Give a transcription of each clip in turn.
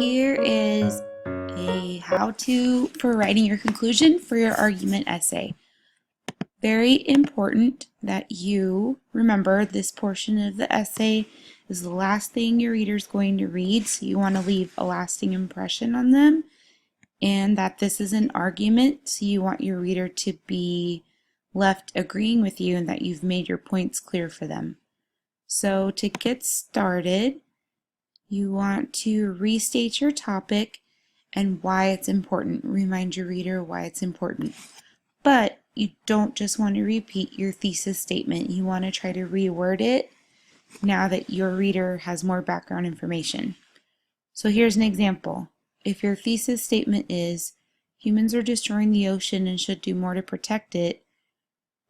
Here is a how-to for writing your conclusion for your argument essay. Very important that you remember this portion of the essay is the last thing your reader is going to read, so you want to leave a lasting impression on them, and that this is an argument, so you want your reader to be left agreeing with you and that you've made your points clear for them. So to get started, you want to restate your topic and why it's important. Remind your reader why it's important. But you don't just want to repeat your thesis statement. You want to try to reword it now that your reader has more background information. So here's an example. If your thesis statement is, humans are destroying the ocean and should do more to protect it,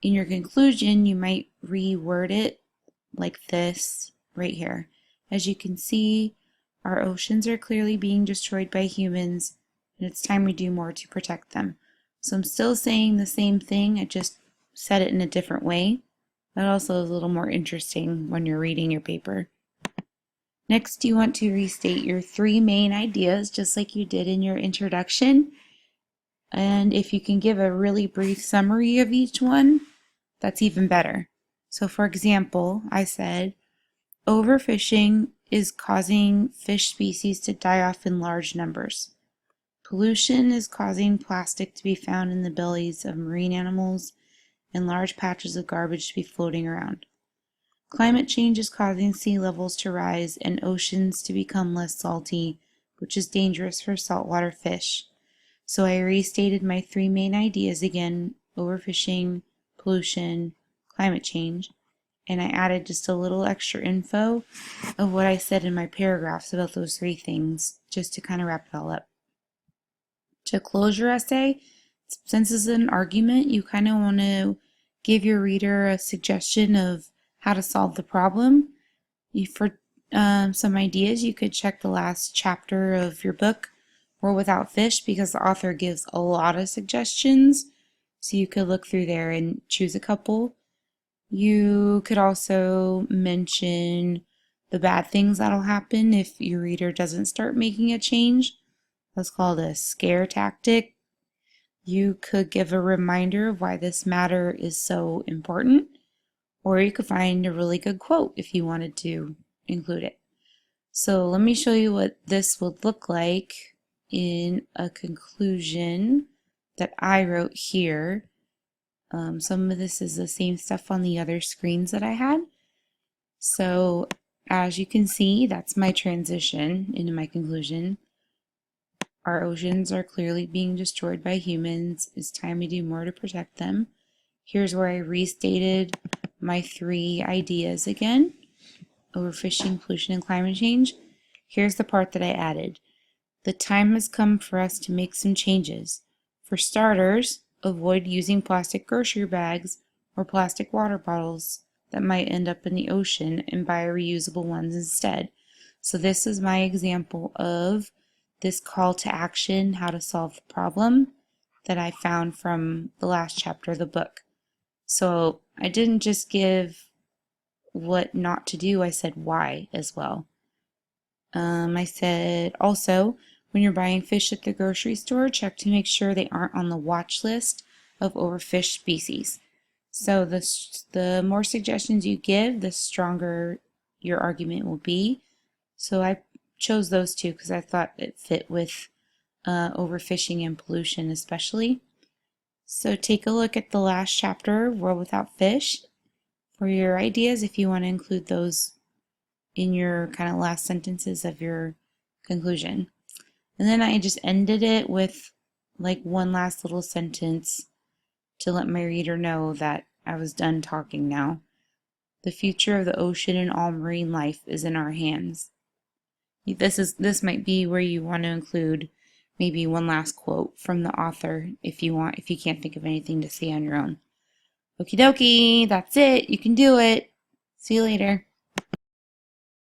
in your conclusion you might reword it like this right here. As you can see, our oceans are clearly being destroyed by humans, and it's time we do more to protect them. So I'm still saying the same thing, I just said it in a different way. That also is a little more interesting when you're reading your paper. Next, you want to restate your three main ideas, just like you did in your introduction. And if you can give a really brief summary of each one, that's even better. So for example, I said, overfishing is causing fish species to die off in large numbers. Pollution is causing plastic to be found in the bellies of marine animals and large patches of garbage to be floating around. Climate change is causing sea levels to rise and oceans to become less salty, which is dangerous for saltwater fish. So I restated my three main ideas again: overfishing, pollution, climate change, and I added just a little extra info of what I said in my paragraphs about those three things, just to kind of wrap it all up. To close your essay, since it's an argument, you kind of want to give your reader a suggestion of how to solve the problem. For some ideas, you could check the last chapter of your book, World Without Fish, because the author gives a lot of suggestions, so you could look through there and choose a couple. You could also mention the bad things that'll happen if your reader doesn't start making a change. That's called a scare tactic. You could give a reminder of why this matter is so important, or you could find a really good quote if you wanted to include it. So let me show you what this would look like in a conclusion that I wrote here. Some of this is the same stuff on the other screens that I had. So as you can see, that's my transition into my conclusion. Our oceans are clearly being destroyed by humans. It's time we do more to protect them. Here's where I restated my three ideas again: overfishing, pollution, and climate change. Here's the part that I added. The time has come for us to make some changes. For starters, avoid using plastic grocery bags or plastic water bottles that might end up in the ocean, and buy reusable ones instead. So this is my example of this call to action, how to solve the problem, that I found from the last chapter of the book. So I didn't just give what not to do, I said why as well. I said also, when you're buying fish at the grocery store, check to make sure they aren't on the watch list of overfished species. So the more suggestions you give, the stronger your argument will be. So I chose those two because I thought it fit with overfishing and pollution especially. So take a look at the last chapter, World Without Fish, for your ideas if you want to include those in your kind of last sentences of your conclusion. And then I just ended it with like one last little sentence to let my reader know that I was done talking now. The future of the ocean and all marine life is in our hands. This might be where you want to include maybe one last quote from the author if you can't think of anything to say on your own. Okie dokie, that's it. You can do it. See you later.